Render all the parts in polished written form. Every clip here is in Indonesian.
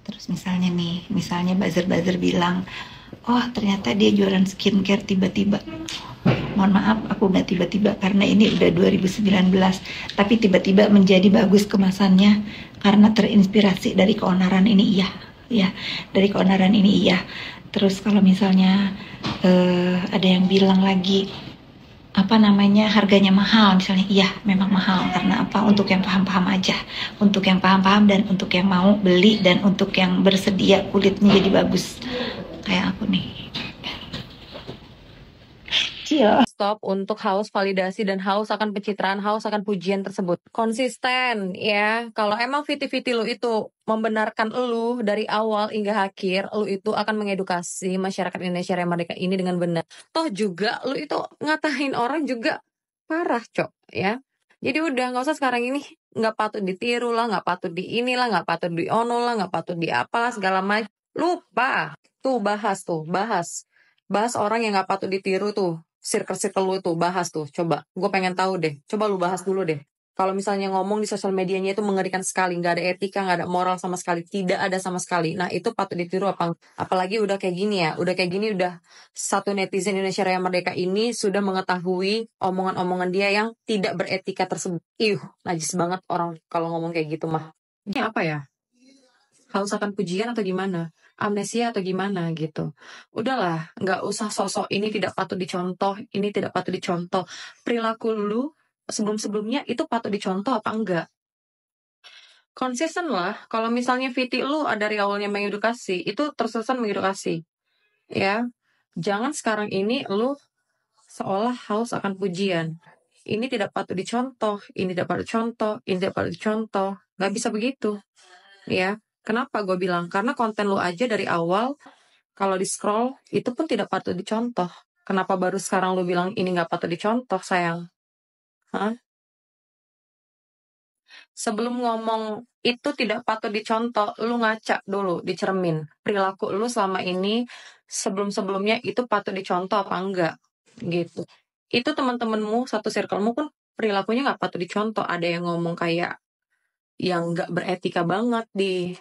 Terus misalnya buzzer-buzzer bilang, oh ternyata dia jualan skincare tiba-tiba. Mohon maaf, aku nggak tiba-tiba karena ini udah 2019, tapi tiba-tiba menjadi bagus kemasannya karena terinspirasi dari keonaran ini, iya, ya, dari keonaran ini, iya. Terus kalau misalnya ada yang bilang lagi apa namanya harganya mahal misalnya, iya memang mahal karena apa, untuk yang paham-paham aja, untuk yang paham-paham dan untuk yang mau beli dan untuk yang bersedia kulitnya jadi bagus kayak aku nih. Iya. Stop untuk haus validasi dan haus akan pencitraan, haus akan pujian tersebut. Konsisten ya. Kalau emang viti-viti lu itu membenarkan lu dari awal hingga akhir, lu itu akan mengedukasi masyarakat Indonesia yang merdeka ini dengan benar. Toh juga lu itu ngatain orang juga parah, Cok, ya. Jadi udah nggak usah sekarang ini nggak patut ditiru lah, nggak patut di inilah, nggak patut di ono lah, nggak patut di apalah segala macam. Lupa. Bahas orang yang nggak patut ditiru tuh, circle-circle lu tuh, bahas tuh, coba. Gue pengen tahu deh, coba lu bahas dulu deh. Kalau misalnya ngomong di sosial medianya itu mengerikan sekali, nggak ada etika, nggak ada moral sama sekali, tidak ada sama sekali. Nah itu patut ditiru apa? Apalagi udah kayak gini ya, udah kayak gini udah satu netizen Indonesia Raya Merdeka ini sudah mengetahui omongan-omongan dia yang tidak beretika tersebut. Najis banget orang kalau ngomong kayak gitu mah. Ini apa ya? Haus akan pujian atau gimana? Amnesia atau gimana gitu. Udahlah, nggak usah sosok ini tidak patut dicontoh, ini tidak patut dicontoh. Perilaku lu sebelum-sebelumnya itu patut dicontoh apa enggak? Konsisten lah, kalau misalnya VT lu dari awalnya mengedukasi, itu terus-terusan mengedukasi. Ya, jangan sekarang ini lu seolah haus akan pujian. Ini tidak patut dicontoh, ini tidak patut dicontoh, ini tidak patut dicontoh. Nggak bisa begitu. Ya, kenapa gue bilang? Karena konten lu aja dari awal kalau di scroll itu pun tidak patut dicontoh. Kenapa baru sekarang lu bilang ini nggak patut dicontoh, sayang? Hah? Sebelum ngomong itu tidak patut dicontoh, lu ngaca dulu di cermin. Perilaku lu selama ini sebelum-sebelumnya itu patut dicontoh apa enggak? Gitu. Itu teman-temanmu, satu circlemu pun perilakunya nggak patut dicontoh. Ada yang ngomong kayak yang nggak beretika banget di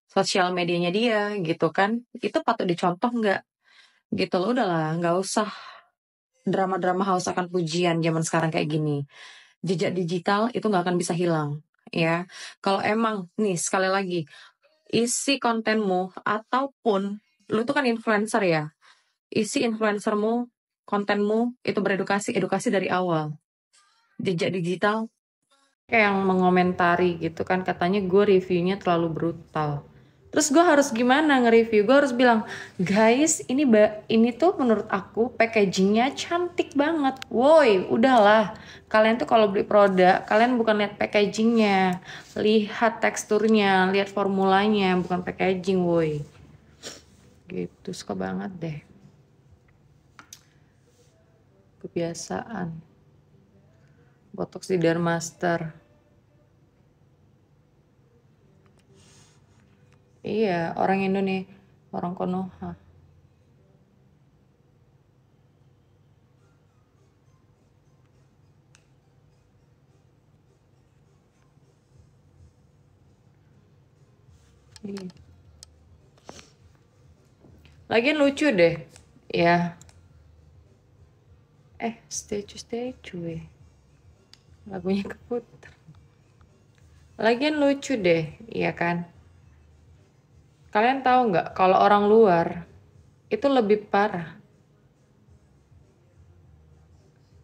sosial medianya dia gitu kan. Itu patut dicontoh nggak? Gitu loh, udahlah, nggak usah drama-drama haus akan pujian zaman sekarang kayak gini. Jejak digital itu nggak akan bisa hilang, ya. Kalau emang, nih sekali lagi, isi kontenmu ataupun, lu tuh kan influencer ya, isi influencermu, kontenmu itu beredukasi, edukasi dari awal. Jejak digital, kayak yang mengomentari gitu kan, katanya gue reviewnya terlalu brutal. Terus gue harus gimana nge-review? Gue harus bilang, guys, ini tuh menurut aku packagingnya cantik banget. Woi, udahlah. Kalian tuh kalau beli produk, kalian bukan lihat packagingnya, lihat teksturnya, lihat formulanya, bukan packaging, woi. Gitu, suka banget deh. Kebiasaan. Botox di Dermaster. Iya, orang Indonesia, orang Konoha. Iya. Lagian lucu deh, ya. Statue. Lagunya keputar. Lagian lucu deh, iya kan? Kalian tahu nggak kalau orang luar itu lebih parah.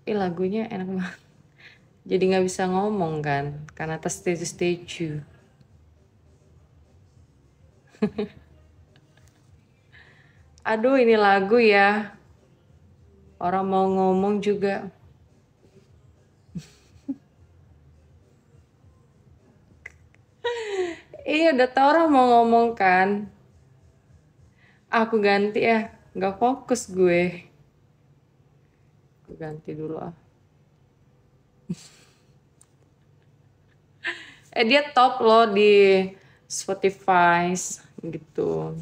Lagunya enak banget. Jadi nggak bisa ngomong kan, karena atas statue. Aduh, ini lagu ya. Orang mau ngomong juga. Iya, udah tau orang mau ngomong kan. Aku ganti ya, nggak fokus gue. Aku ganti dulu ah. Dia top loh di Spotify gitu.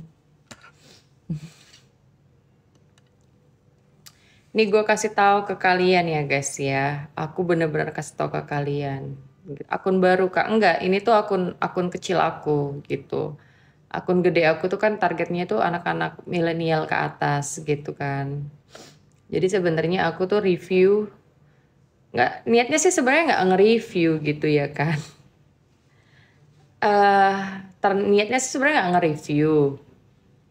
Ini gue kasih tahu ke kalian ya guys ya. Aku bener-bener kasih tahu ke kalian. Akun baru kak, enggak. Ini tuh akun kecil aku gitu. Akun gede aku tuh kan targetnya tuh anak-anak milenial ke atas gitu kan. Jadi sebenarnya aku tuh review, nggak niatnya sih sebenarnya nggak nge-review gitu ya kan. Niatnya sih sebenarnya nggak nge-review.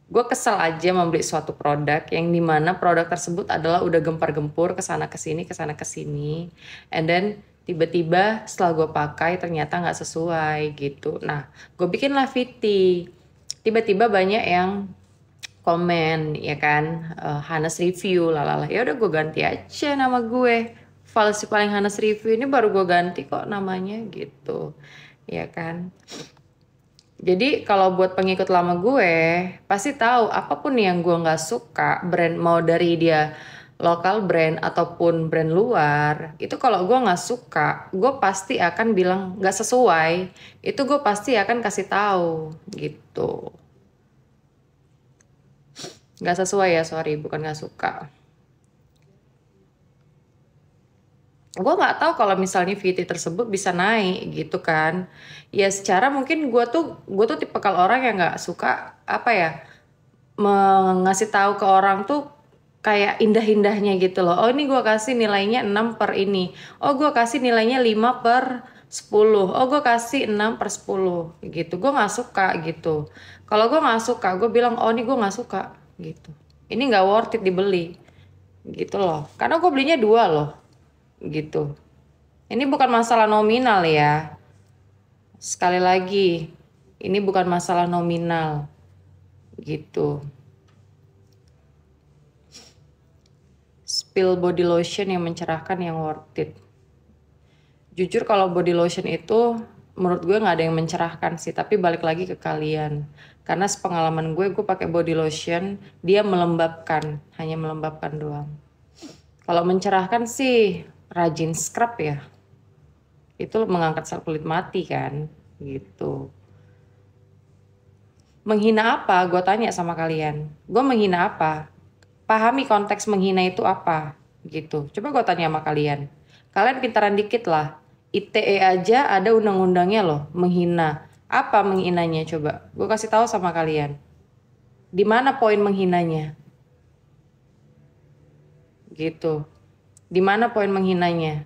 Gue kesel aja membeli suatu produk yang dimana produk tersebut adalah udah gempar-gempur kesana kesini, and then tiba-tiba setelah gue pakai ternyata nggak sesuai gitu. Nah, gue bikinlah VT. Tiba-tiba banyak yang komen ya kan, Hanes review lalala. Ya udah gue ganti aja nama gue. File si paling Hanes review ini baru gue ganti kok namanya gitu. Ya kan. Jadi kalau buat pengikut lama gue pasti tahu apapun yang gue nggak suka brand, mau dari dia lokal brand ataupun brand luar, itu kalau gue nggak suka gue pasti akan bilang nggak sesuai, itu gue pasti akan kasih tahu gitu. Nggak sesuai ya, sorry, bukan nggak suka. Gue nggak tahu kalau misalnya VT tersebut bisa naik gitu kan. Ya secara mungkin gue tuh tipe kalau orang yang nggak suka apa ya, ngasih tahu ke orang tuh kayak indah-indahnya gitu loh. Oh ini gue kasih nilainya 6 per ini. Oh gue kasih nilainya 5 per 10. Oh gue kasih 6 per 10 gitu. Gue nggak suka gitu. Kalau gue nggak suka, gue bilang oh ini gue nggak suka gitu. Ini nggak worth it dibeli gitu loh. Karena gue belinya 2 loh gitu. Ini bukan masalah nominal ya. Sekali lagi, ini bukan masalah nominal gitu. Spill body lotion yang mencerahkan yang worth it. Jujur kalau body lotion itu menurut gue nggak ada yang mencerahkan sih, tapi balik lagi ke kalian. Karena sepengalaman gue pakai body lotion, dia melembabkan, hanya melembabkan doang. Kalau mencerahkan sih rajin scrub ya. Itu mengangkat sel kulit mati kan, gitu. Menghina apa? Gue tanya sama kalian. Gue menghina apa? Pahami konteks menghina itu apa, gitu. Coba gue tanya sama kalian. Kalian pintaran dikit lah. ITE aja ada undang-undangnya loh, menghina. Apa menghinanya coba? Gue kasih tahu sama kalian. Di mana poin menghinanya? Gitu. Di mana poin menghinanya?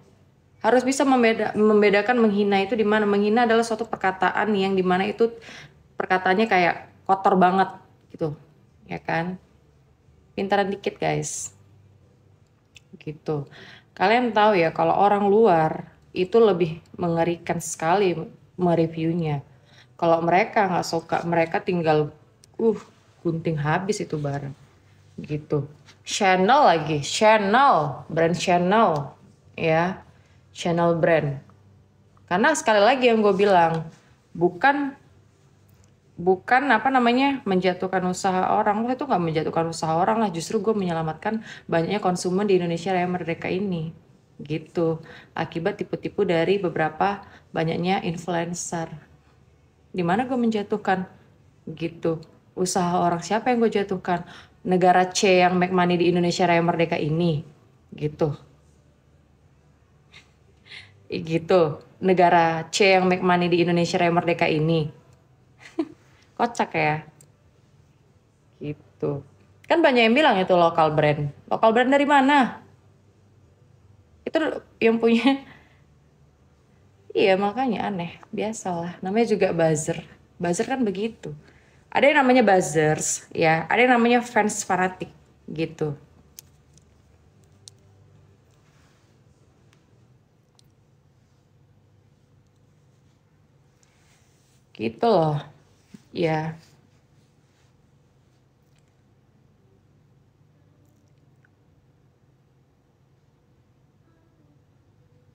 Harus bisa membedakan menghina itu di mana. Menghina adalah suatu perkataan yang dimana itu perkataannya kayak kotor banget gitu, ya kan? Pintaran dikit guys, gitu. Kalian tahu ya kalau orang luar itu lebih mengerikan sekali mereviewnya. Kalau mereka nggak suka, mereka tinggal gunting habis itu barang, gitu. Chanel lagi, Chanel, brand Chanel, ya. Channel brand. Karena sekali lagi yang gue bilang, bukan apa namanya menjatuhkan usaha orang. Lo itu nggak menjatuhkan usaha orang lah, justru gue menyelamatkan banyaknya konsumen di Indonesia Raya Merdeka ini gitu, akibat tipu-tipu dari beberapa banyaknya influencer. Dimana gue menjatuhkan gitu usaha orang? Siapa yang gue jatuhkan? Negara C yang make money di Indonesia Raya Merdeka ini gitu. Gitu, negara C yang make money di Indonesia Raya Merdeka ini. Kocak ya, gitu. Kan banyak yang bilang itu lokal brand. Lokal brand dari mana? Itu yang punya. Iya makanya aneh, biasalah. Namanya juga buzzer. Buzzer kan begitu. Ada yang namanya buzzers, ya. Ada yang namanya fans fanatik, gitu. Gitu loh, ya.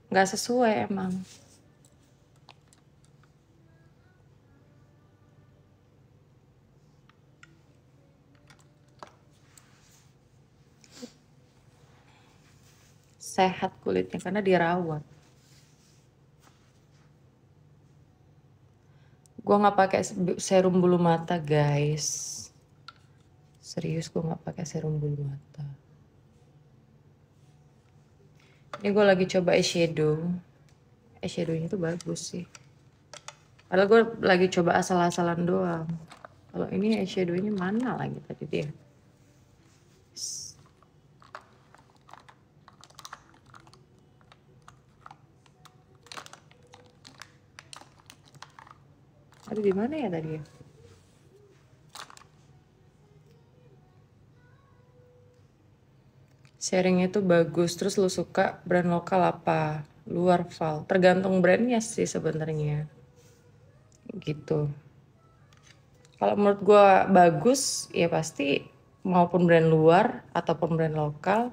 Nggak sesuai emang. Sehat kulitnya karena dirawat. Gue nggak pakai serum bulu mata guys. Serius gue nggak pakai serum bulu mata. Ini gue lagi coba eyeshadow. Eyeshadownya tuh bagus sih. Padahal gue lagi coba asal-asalan doang. Kalau ini eyeshadow-nya mana lagi tadi dia? Aduh, di mana ya tadi ya? Sharingnya tuh bagus. Terus lu suka brand lokal apa? Luar Val. Tergantung brandnya sih sebenarnya. Gitu. Kalau menurut gue bagus, ya pasti maupun brand luar ataupun brand lokal.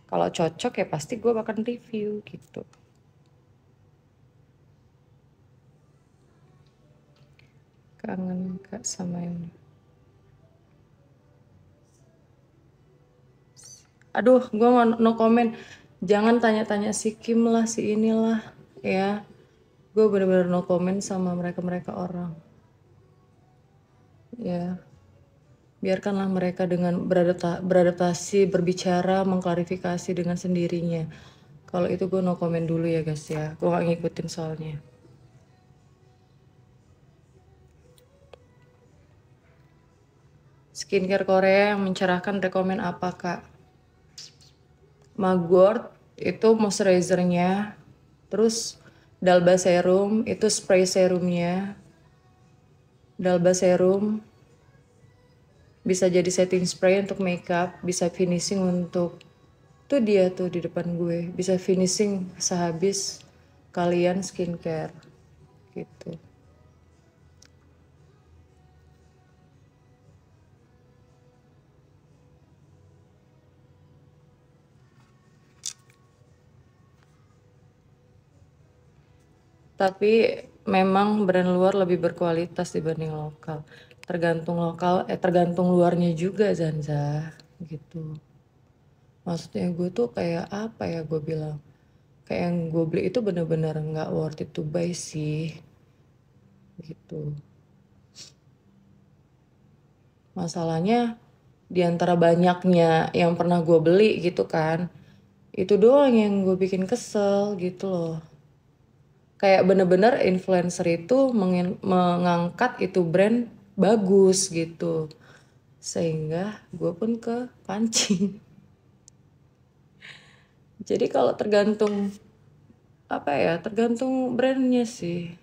Kalau cocok ya pasti gue bakal review gitu. Kangen Kak sama ini. Aduh, gue no comment. Jangan tanya-tanya si Kim lah, si inilah. Ya, gue bener-bener no comment sama mereka-mereka orang. Ya, biarkanlah mereka dengan beradaptasi, berbicara, mengklarifikasi dengan sendirinya. Kalau itu gue no comment dulu ya guys ya. Gue gak ngikutin soalnya. Skincare Korea yang mencerahkan rekomen apa kak? Magord itu moisturizernya, terus Dalba Serum itu spray serumnya. Dalba Serum bisa jadi setting spray untuk makeup, bisa finishing untuk tuh dia tuh di depan gue, bisa finishing sehabis kalian skincare gitu. Tapi memang brand luar lebih berkualitas dibanding lokal. Tergantung tergantung luarnya juga Zanza gitu. Maksudnya gue tuh kayak apa ya gue bilang. Kayak yang gue beli itu bener-bener nggak worth it to buy sih. Gitu. Masalahnya di antara banyaknya yang pernah gue beli gitu kan. Itu doang yang gue bikin kesel gitu loh. Kayak bener-bener influencer itu mengangkat itu brand bagus gitu. Sehingga gue pun kepancing. Jadi kalau tergantung apa ya, tergantung brandnya sih.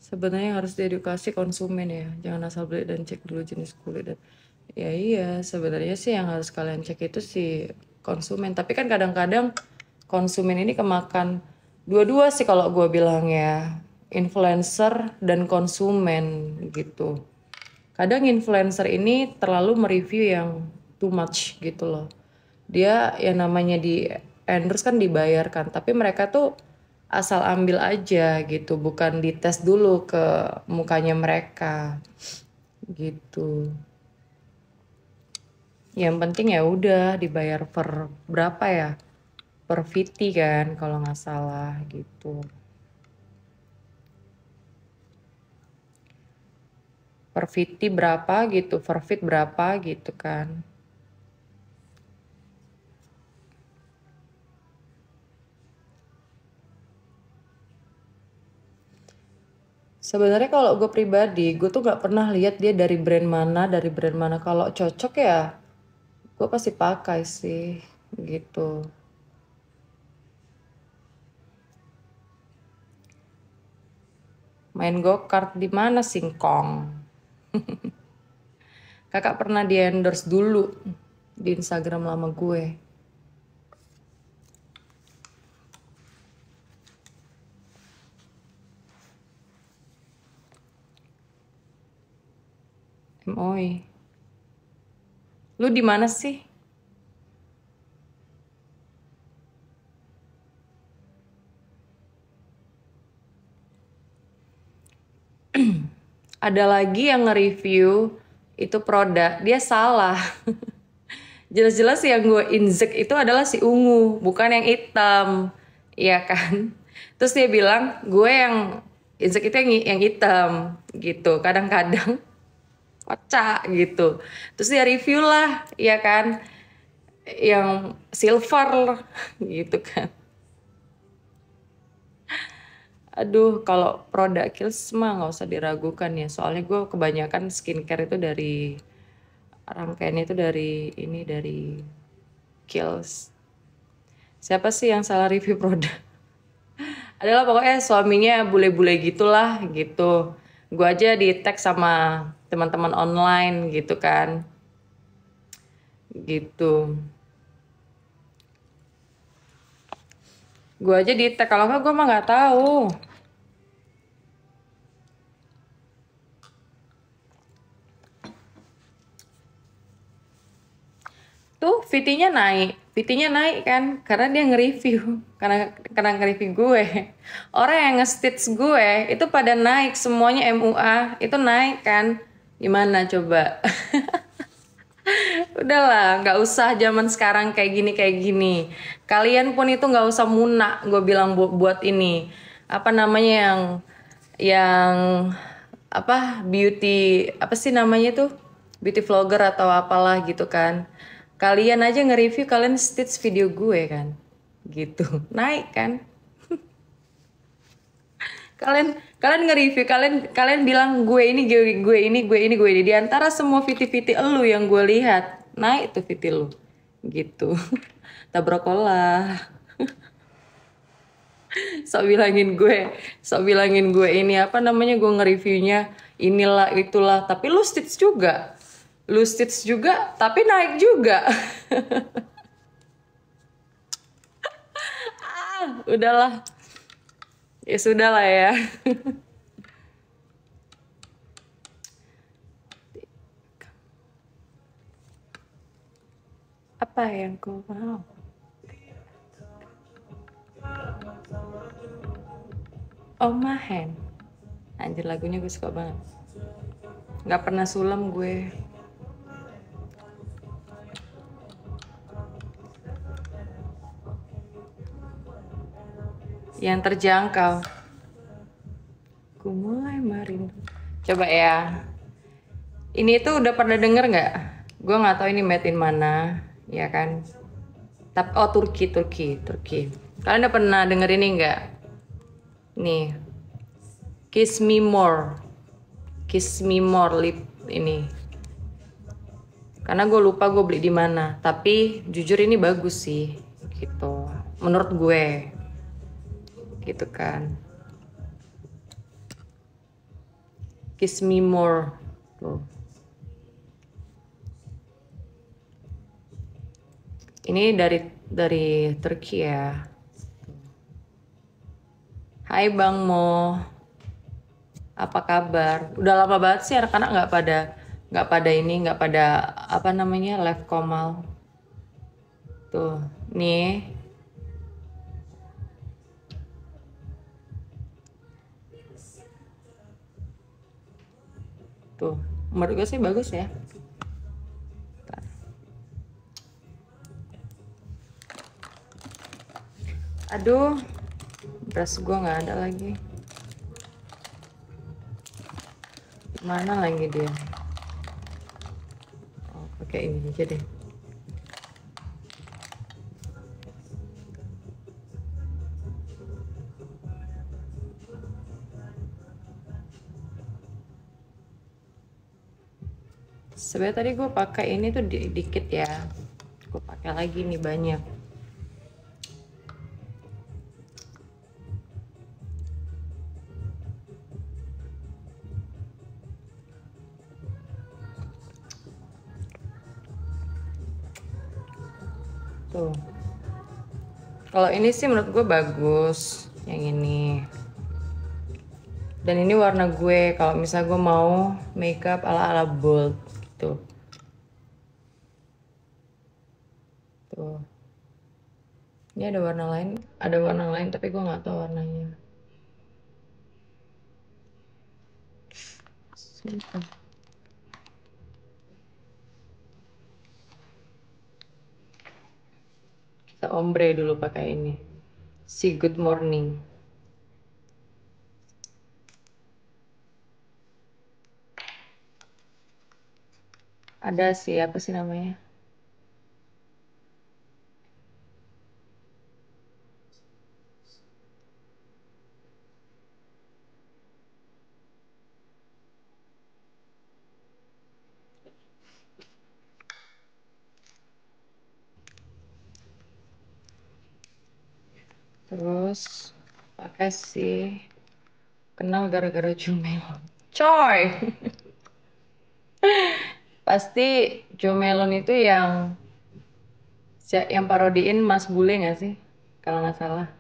Sebenarnya harus diedukasi konsumen ya, jangan asal beli dan cek dulu jenis kulit dan ya iya sebenarnya sih yang harus kalian cek itu sih konsumen. Tapi kan kadang-kadang konsumen ini kemakan dua-dua sih kalau gue bilang ya, influencer dan konsumen gitu. Kadang influencer ini terlalu mereview yang too much gitu loh. Dia yang namanya di endorse kan dibayarkan, tapi mereka tuh asal ambil aja gitu, bukan dites dulu ke mukanya mereka gitu. Yang penting ya udah dibayar per berapa ya? Per VT kan kalau nggak salah gitu. Per VT berapa gitu, per fit berapa gitu kan. Sebenarnya kalau gue pribadi, gue tuh nggak pernah lihat dia dari brand mana, dari brand mana. Kalau cocok ya, gue pasti pakai sih, gitu. Main go-kart di mana Singkong? Kakak pernah di endorse dulu di Instagram lama gue. MOI. Lu di mana sih? Ada lagi yang nge-review itu produk, dia salah. Jelas-jelas yang gue injek itu adalah si ungu, bukan yang hitam. Iya kan? Terus dia bilang, gue yang injek itu yang hitam gitu. Kadang-kadang kocak gitu. Terus dia review lah, ya kan? Yang silver gitu kan. Aduh, kalau produk Kiehl's mah nggak usah diragukan ya. Soalnya gue kebanyakan skincare itu dari rangkaian itu dari Kiehl's. Siapa sih yang salah review produk? Adalah pokoknya suaminya bule-bule gitulah gitu. Gue aja di tag sama teman-teman online gitu kan. Gitu. Gue aja di tag, kalau nggak gue mah nggak tahu. Tuh VT-nya naik kan karena dia nge-review, karena nge-review gue. Orang yang nge-stitch gue itu pada naik semuanya, MUA itu naik kan. Gimana coba? Udahlah, nggak usah zaman sekarang kayak gini. Kalian pun itu nggak usah munak, gue bilang buat ini. Apa namanya yang apa beauty apa sih namanya tuh? Beauty vlogger atau apalah gitu kan. Kalian aja nge-review, kalian stitch video gue kan. Gitu. Naik kan? Kalian kalian nge-review, kalian bilang gue ini di antara semua VT-VT elu yang gue lihat naik tuh VT lu gitu. Tabrokolah. Sok bilangin gue ini apa namanya, gue nge-reviewnya inilah itulah, tapi lu stitch juga tapi naik juga. Udahlah, ya sudah lah ya. Apa yang kau mau? Oh my hand. Anjir, lagunya gue suka banget. Gak pernah sulam gue. Yang terjangkau. Ku mulai merindu. Coba ya. Ini tuh udah pernah denger nggak? Gue nggak tahu ini made in mana, ya kan? Tapi oh, Turki. Kalian udah pernah denger ini nggak? Nih, Kiss Me More lip ini. Karena gue lupa gue beli di mana. Tapi jujur ini bagus sih, gitu. Menurut gue, gitu kan. Kiss Me More, tuh. Ini dari Turki ya. Hai Bang Mo, apa kabar? Udah lama banget sih anak-anak nggak pada apa namanya live komal. Tuh, nih. Tuh, menurut gue sih bagus ya. Aduh, beras gue nggak ada lagi. Mana lagi dia? Oh, pakai ini aja deh. Sebenarnya tadi gue pakai ini tuh dikit ya. Gue pakai lagi nih banyak. Tuh. Kalau ini sih menurut gue bagus, yang ini. Dan ini warna gue kalau misalnya gue mau makeup ala-ala bold gitu. Tuh. Ini ada warna lain tapi gue nggak tahu warnanya. Sumpah. Kita ombre dulu pakai ini. Si Good Morning. Ada sih, apa sih namanya? Terus pakai si kenal gara-gara Jumelon. Coy. Pasti Jumelon itu yang parodiin Mas Bule nggak sih? Kalau nggak salah.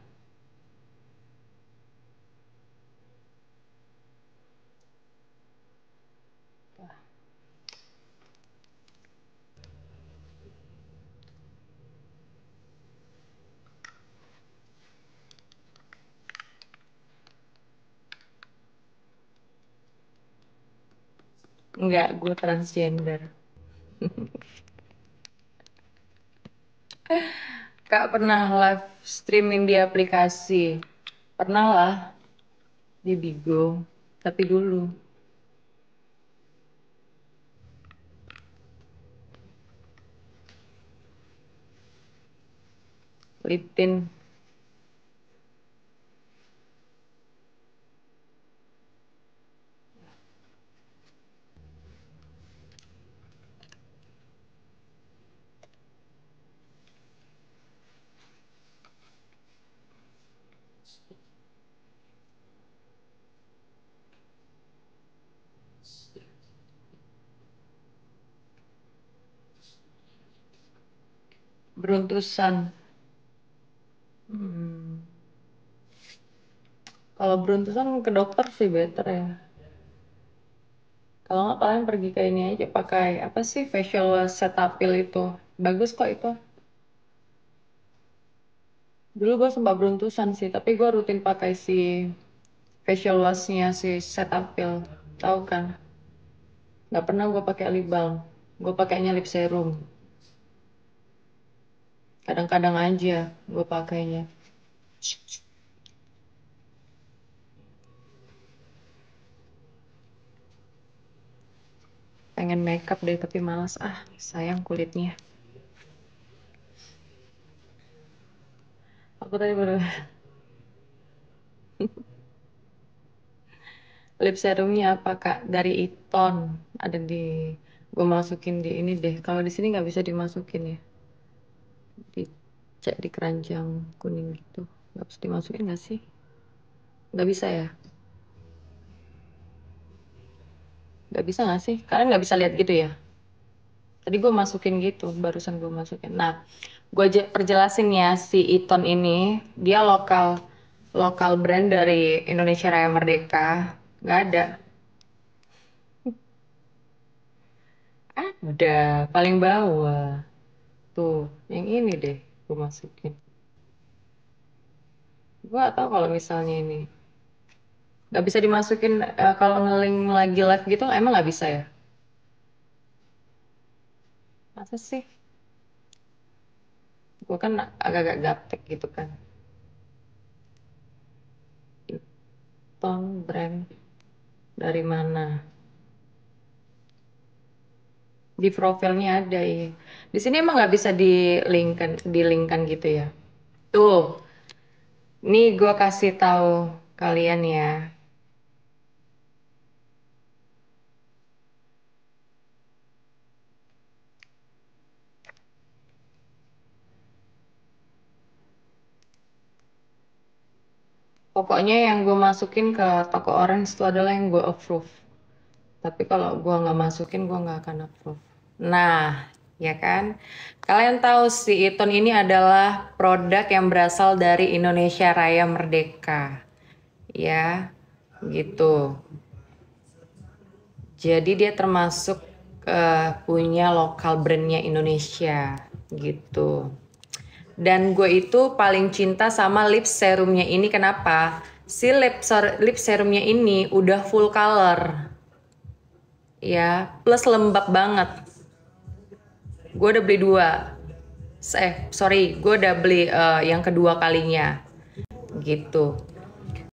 Enggak, gue transgender. Kak pernah live streaming di aplikasi? Pernah lah di Bigo, tapi dulu. Liptin. Beruntusan. Kalau beruntusan ke dokter sih better ya. Kalau nggak kalian pergi ke ini aja pakai apa sih facial wash Cetaphil itu. Bagus kok itu. Dulu gue sempat beruntusan sih, tapi gue rutin pakai si facial washnya si Cetaphil. Tahu kan? Nggak pernah gue pakai lip balm. Gue pakainya lip serum. Kadang-kadang aja gue pakainya. Pengen makeup deh tapi malas sayang kulitnya. Aku tadi baru lip serumnya apa kak dari Iton, ada di gue masukin di ini deh. Kalau di sini nggak bisa dimasukin ya, dicek di keranjang kuning gitu. Nggak bisa dimasukin nggak sih? Nggak bisa ya? Nggak bisa nggak sih? Kalian nggak bisa lihat gitu ya? Tadi gue masukin gitu, barusan gue masukin. Nah, gue perjelasin ya, si Iton ini dia lokal lokal brand dari Indonesia Raya Merdeka. Nggak ada. Ada, paling bawah. Tuh, yang ini deh gue masukin. Gue gak tahu kalau misalnya ini nggak bisa dimasukin kalau ngeling lagi live gitu emang nggak bisa ya? Masa sih? Gue kan agak-agak gaptek gitu kan. Ton brand dari mana? Di profilnya ada ya. Di sini emang nggak bisa di linkkan gitu ya. Tuh, nih gue kasih tahu kalian ya. Pokoknya yang gue masukin ke toko orange itu adalah yang gue approve. Tapi kalau gue nggak masukin, gue nggak akan approve. Nah, ya kan? Kalian tahu si Iton ini adalah produk yang berasal dari Indonesia Raya Merdeka. Ya, gitu. Jadi dia termasuk punya lokal brandnya Indonesia, gitu. Dan gue itu paling cinta sama lip serumnya ini, kenapa? Si lip serumnya ini udah full color. Ya, plus lembab banget. Gue udah beli dua. Gue udah beli yang kedua kalinya. Gitu.